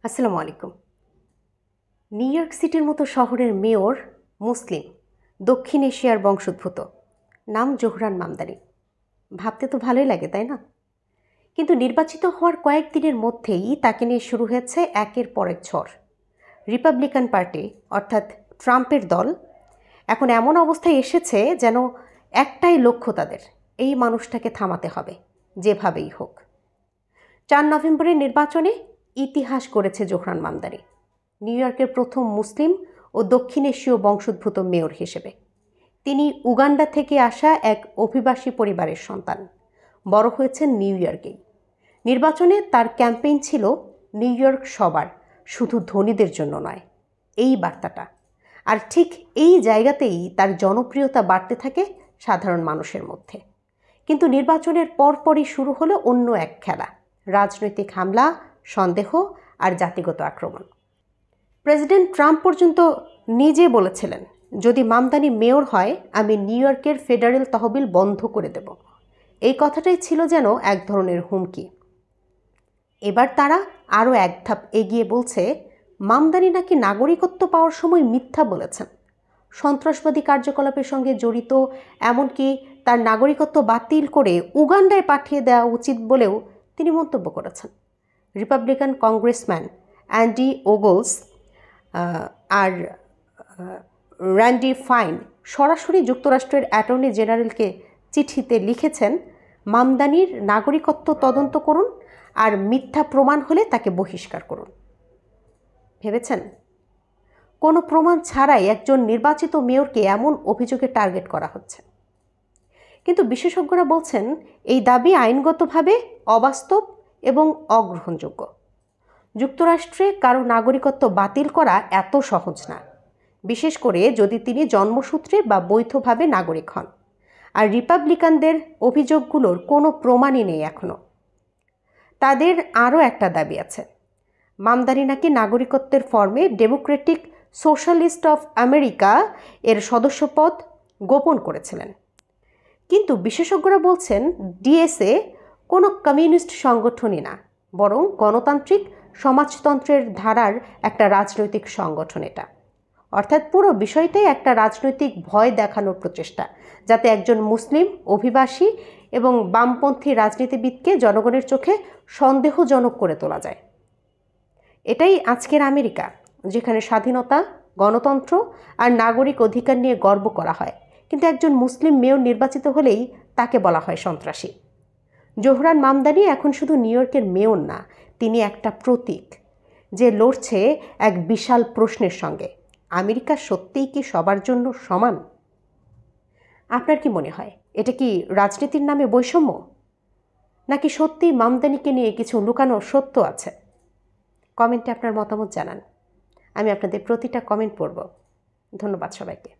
আসসালামু আলাইকুম। New York সিটির মতো শহরের মেয়র মুসলিম, দক্ষিণ এশিয়ার বংশোদ্ভূত, নাম জোহরান মামদানি। ভাবতে তো ভালোই লাগে, তাই না? কিন্তু নির্বাচিত হওয়ার কয়েকদিনের মধ্যেই তাকে নিয়ে শুরু হয়েছে একের পর এক ঝড়। রিপাবলিকান পার্টি অর্থাৎ ট্রাম্পের দল এখন এমন অবস্থায় এসেছে যেন একটাই লক্ষ্য তাদের, এই মানুষটাকে থামাতে হবে যেভাবেই হোক। 4 নভেম্বরের নির্বাচনে ইতিহাস গড়েছে জোহরান মামদানি, নিউ ইয়র্কের প্রথম মুসলিম ও দক্ষিণ এশীয় বংশোদ্ভূত মেয়র হিসেবে। তিনি উগান্ডা থেকে আসা এক অভিবাসী পরিবারের সন্তান, বড় হয়েছেন নিউ ইয়র্কেই। নির্বাচনে তার ক্যাম্পেইন ছিল নিউ ইয়র্ক সবার, শুধু ধনীদের জন্য নয়, এই বার্তাটা। আর ঠিক এই জায়গাতেই তার জনপ্রিয়তা বাড়তে থাকে সাধারণ মানুষের মধ্যে। কিন্তু নির্বাচনের পরপরই শুরু হলো অন্য এক খেলা, রাজনৈতিক হামলা, সন্দেহ আর জাতিগত আক্রমণ। প্রেসিডেন্ট ট্রাম্প পর্যন্ত নিজে বলেছিলেন, যদি মামদানি মেয়র হয় আমি নিউ ইয়র্কের ফেডারেল তহবিল বন্ধ করে দেব। এই কথাটাই ছিল যেন এক ধরনের হুমকি। এবার তারা আরও এক ধাপ এগিয়ে বলছে, মামদানি নাকি নাগরিকত্ব পাওয়ার সময় মিথ্যা বলেছেন, সন্ত্রাসবাদী কার্যকলাপের সঙ্গে জড়িত, এমনকি তার নাগরিকত্ব বাতিল করে উগান্ডায় পাঠিয়ে দেওয়া উচিত বলেও তিনি মন্তব্য করেছেন। রিপাবলিকান কংগ্রেসম্যান অ্যান্ডি ওগলস আর র্যান্ডি ফাইন সরাসরি যুক্তরাষ্ট্রের অ্যাটর্নি জেনারেলকে চিঠিতে লিখেছেন, মামদানির নাগরিকত্ব তদন্ত করুন আর মিথ্যা প্রমাণ হলে তাকে বহিষ্কার করুন। ভেবেছেন কোনো প্রমাণ ছাড়াই একজন নির্বাচিত মেয়রকে এমন অভিযোগে টার্গেট করা হচ্ছে? কিন্তু বিশেষজ্ঞরা বলছেন এই দাবি আইনগতভাবে অবাস্তব এবং অগ্রহণযোগ্য। যুক্তরাষ্ট্রে কারো নাগরিকত্ব বাতিল করা এত সহজ না, বিশেষ করে যদি তিনি জন্মসূত্রে বা বৈধভাবে নাগরিক হন। আর রিপাবলিকানদের অভিযোগগুলোর কোনো প্রমাণই নেই এখনও। তাদের আরও একটা দাবি আছে, মামদানি নাকি নাগরিকত্বের ফর্মে ডেমোক্রেটিক সোশ্যালিস্ট অফ আমেরিকা এর সদস্যপদ গোপন করেছিলেন। কিন্তু বিশেষজ্ঞরা বলছেন ডিএসএ কোনো কমিউনিস্ট সংগঠনই না, বরং গণতান্ত্রিক সমাজতন্ত্রের ধারার একটা রাজনৈতিক সংগঠন এটা। অর্থাৎ পুরো বিষয়টাই একটা রাজনৈতিক ভয় দেখানোর প্রচেষ্টা, যাতে একজন মুসলিম অভিবাসী এবং বামপন্থী রাজনীতিবিদকে জনগণের চোখে সন্দেহজনক করে তোলা যায়। এটাই আজকের আমেরিকা, যেখানে স্বাধীনতা, গণতন্ত্র আর নাগরিক অধিকার নিয়ে গর্ব করা হয়, কিন্তু একজন মুসলিম মেয়র নির্বাচিত হলেই তাকে বলা হয় সন্ত্রাসী। জোহরান মামদানি এখন শুধু নিউ ইয়র্কের মেয়র না, তিনি একটা প্রতীক যে লড়ছে এক বিশাল প্রশ্নের সঙ্গে, আমেরিকা সত্যিই কি সবার জন্য সমান? আপনার কি মনে হয়, এটা কি রাজনীতির নামে বৈষম্য, নাকি সত্যি মামদানিকে নিয়ে কিছু লুকানো সত্য আছে? কমেন্টে আপনার মতামত জানান। আমি আপনাদের প্রতিটা কমেন্ট পড়ব। ধন্যবাদ সবাইকে।